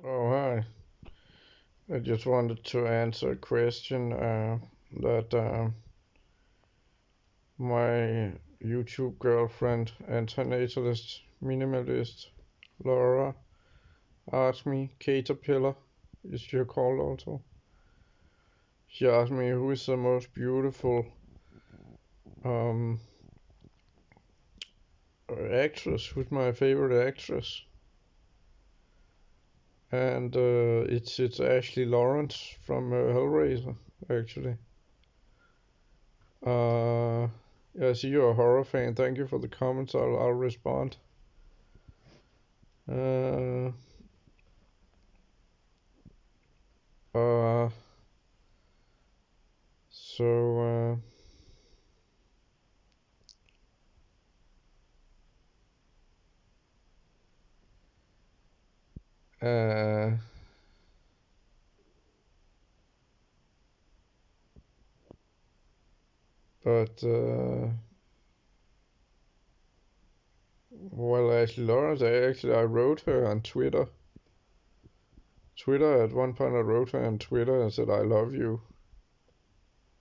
Oh, hi. I just wanted to answer a question that my YouTube girlfriend, Antinatalist, Minimalist, Laura, asked me. Caterpillar is she called also. She asked me who is the most beautiful um, actress, who's my favorite actress. And it's Ashley Lawrence from Hellraiser, actually. Uh, yeah, I see you're a horror fan. Thank you for the comments. I'll respond. Uh, uh, so, but, well, Ashley Lawrence, I wrote her on Twitter. Twitter, at one point I wrote her on Twitter and said, I love you.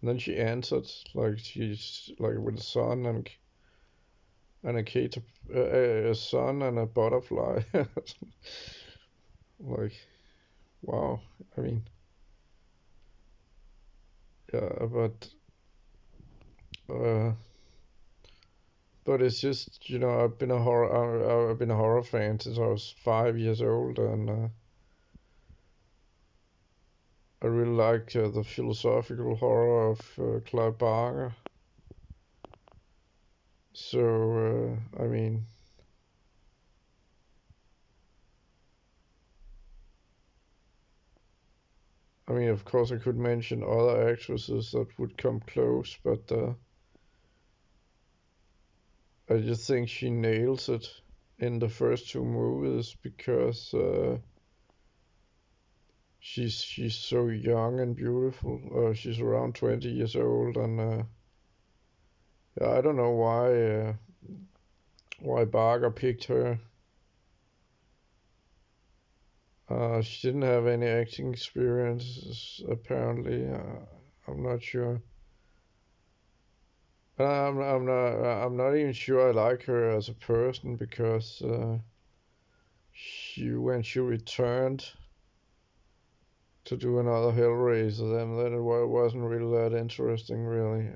And then she answered, like, she's, like, with a sun and a cater, a sun and a butterfly. Like, wow. I mean, yeah, uh, but it's just, I've been a horror fan since I was 5 years old, and I really like the philosophical horror of Clive Barker. So I mean, of course, I could mention other actresses that would come close, but I just think she nails it in the first two movies because she's so young and beautiful. She's around 20 years old, and yeah, I don't know why Barker picked her. She didn't have any acting experience, apparently. I'm not sure. I'm not even sure I like her as a person because when she returned to do another Hellraiser, then it wasn't really that interesting, really.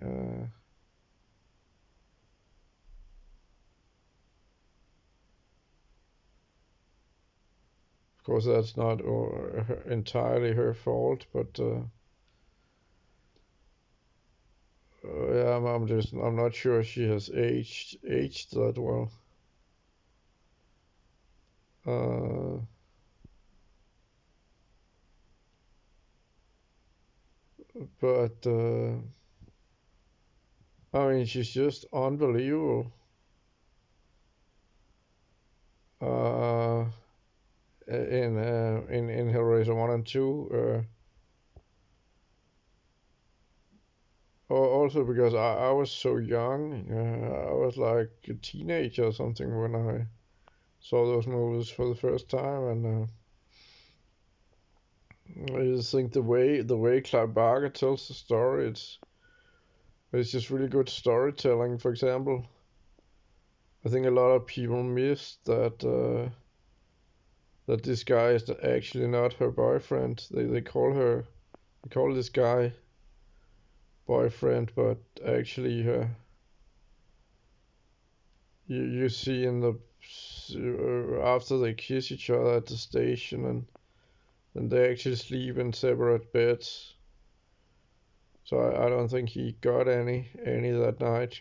Of course, that's not entirely her fault, but yeah, I'm not sure she has aged that well. Uh, but I mean, she's just unbelievable. Uh, in Hellraiser 1 and 2. Also because I was so young. I was like a teenager or something when I saw those movies for the first time, and I just think the way Clive Barker tells the story, it's just really good storytelling. For example, I think a lot of people miss that this guy is actually not her boyfriend. They call this guy boyfriend, but actually you see in the after they kiss each other at the station, and they actually sleep in separate beds. So I don't think he got any that night.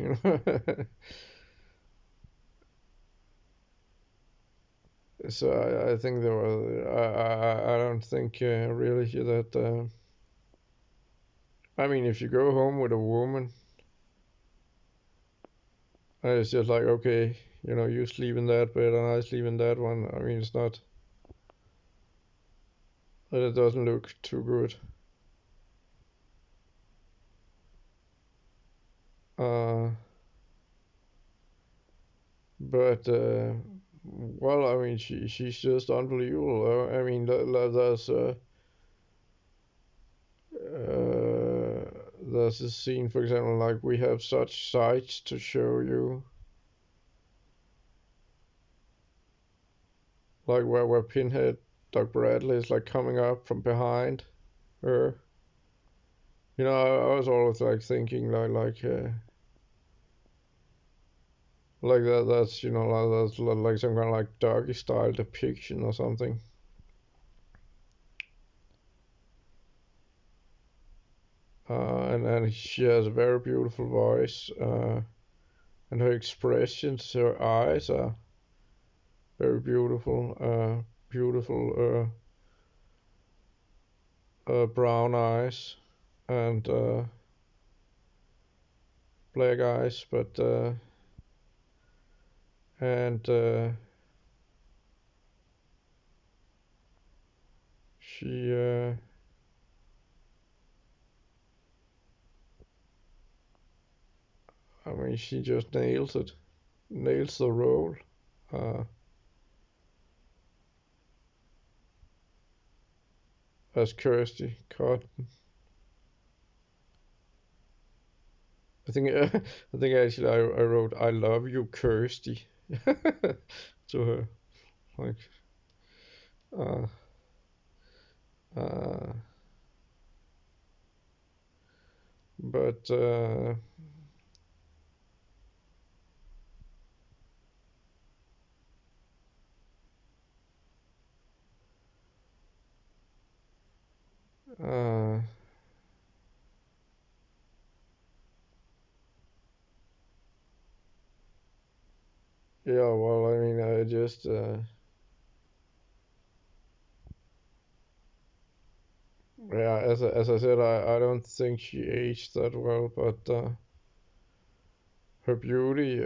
So I think there was I don't think really that I mean, if you go home with a woman, it's just like, okay, you sleep in that bed and I sleep in that one. I mean, it's not that it doesn't look too good. Uh, but well, I mean, she's just unbelievable. I mean, there's this scene, for example, like we have such sights to show you, like where Pinhead, Doc Bradley is like coming up from behind her. You know, I was always like thinking like that. That's that's like some kind of like doggy style depiction or something. And she has a very beautiful voice. And her expressions, her eyes are very beautiful. Beautiful brown eyes and black eyes, but and she I mean, she just nails it, nails the role. Uh, as Kirsty Cotton. I think I think actually I wrote "I love you, Kirsty" to her. Like, uh, uh, but uh, yeah. Well, I mean, I just yeah. As I said, I don't think she aged that well, but her beauty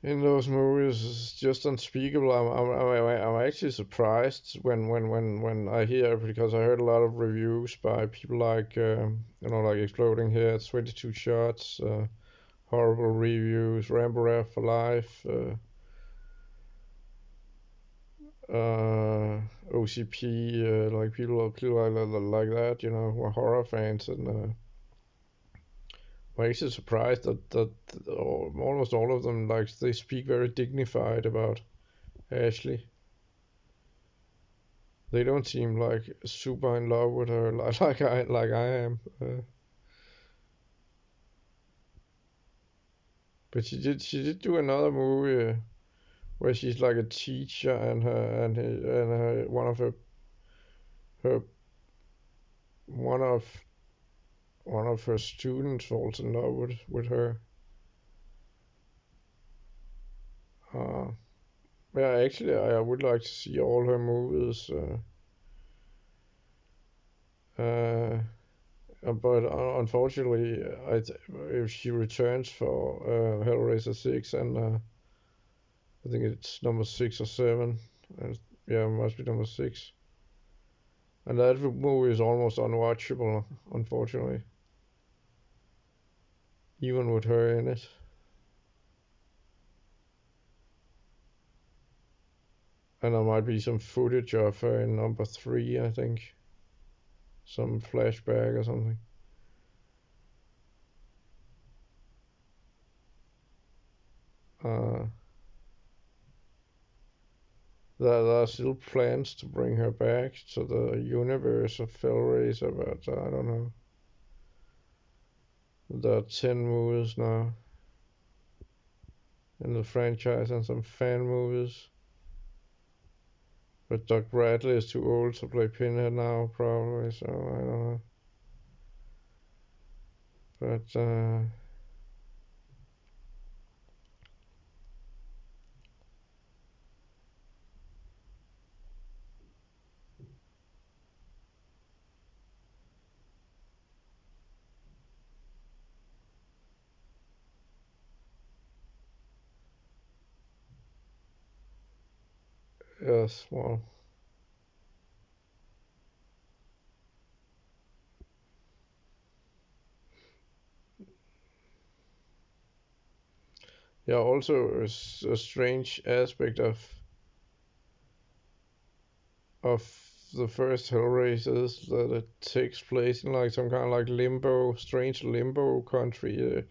in those movies is just unspeakable. I'm actually surprised when I hear, because I heard a lot of reviews by people like like Exploding Heads, 22 Shots, horrible reviews, Rambo Rap for Life, OCP, like people like that, who are horror fans, and I'm actually surprised that almost all of them, like, they speak very dignified about Ashley. They don't seem like super in love with her like I am. But she did do another movie where she's like a teacher, and her her one of one of her students falls in love with her. Uh, yeah, actually, I would like to see all her movies. Uh, but unfortunately, if she returns for Hellraiser 6, and I think it's number 6 or 7. Yeah, it must be number 6. And that movie is almost unwatchable, unfortunately, even with her in it. And there might be some footage of her in number 3, I think. Some flashback or something. Uh, there are still plans to bring her back to the universe of Hellraiser, but I don't know. There are 10 movies now in the franchise and some fan movies. But Doc Bradley is too old to play Pinhead now, probably, so I don't know. But, yes, well, Yeah, also a strange aspect of the first Hellraiser is that it takes place in like some kind of like limbo, strange limbo country.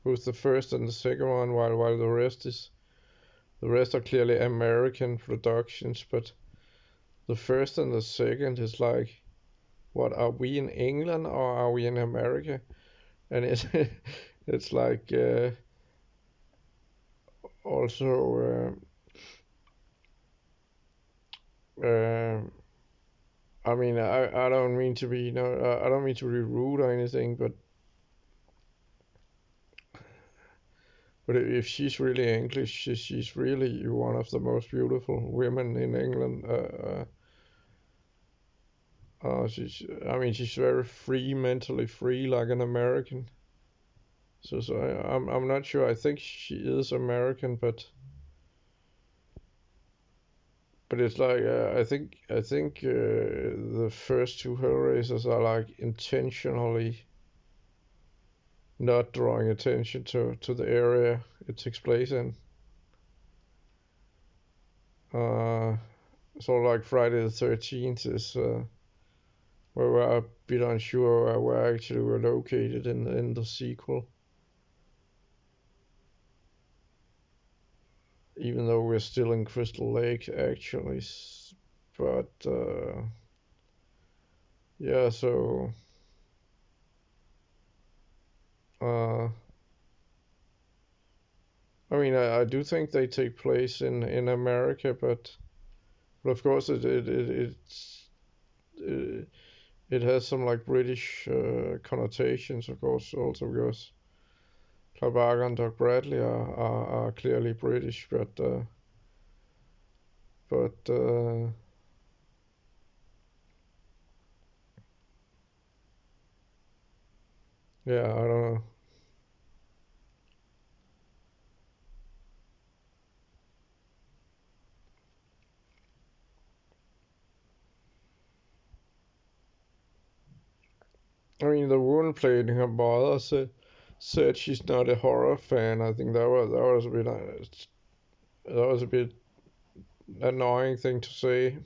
Both the first and the second one, while the rest are clearly American productions, but the first and the second is like, what are we in England or are we in America? And it's it's like also uh, I mean I don't mean to be I don't mean to be rude or anything, but if she's really English, she's really one of the most beautiful women in England. She's I mean she's very free, mentally free, like an American. So I'm not sure. I think she is American, but it's like I think the first two Hellraisers are like intentionally not drawing attention to the area it takes place in. Uh, so like Friday the 13th is where we're a bit unsure where actually we're located in the sequel, even though we're still in Crystal Lake actually. But yeah, so uh, I mean, I do think they take place in America, but of course it, it has some like British connotations, of course, also because Clive Barker and Doc Bradley are clearly British, but yeah, I don't know. I mean, the woman playing her mother said she's not a horror fan. I think that was a bit that was a bit annoying thing to say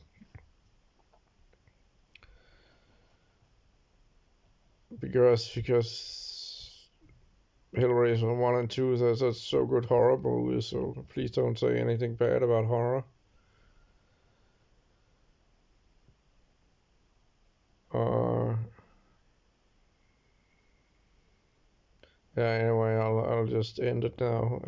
because Hellraiser 1 and 2 are so good horror movies, so please don't say anything bad about horror. Uh, yeah, anyway, I'll just end it now.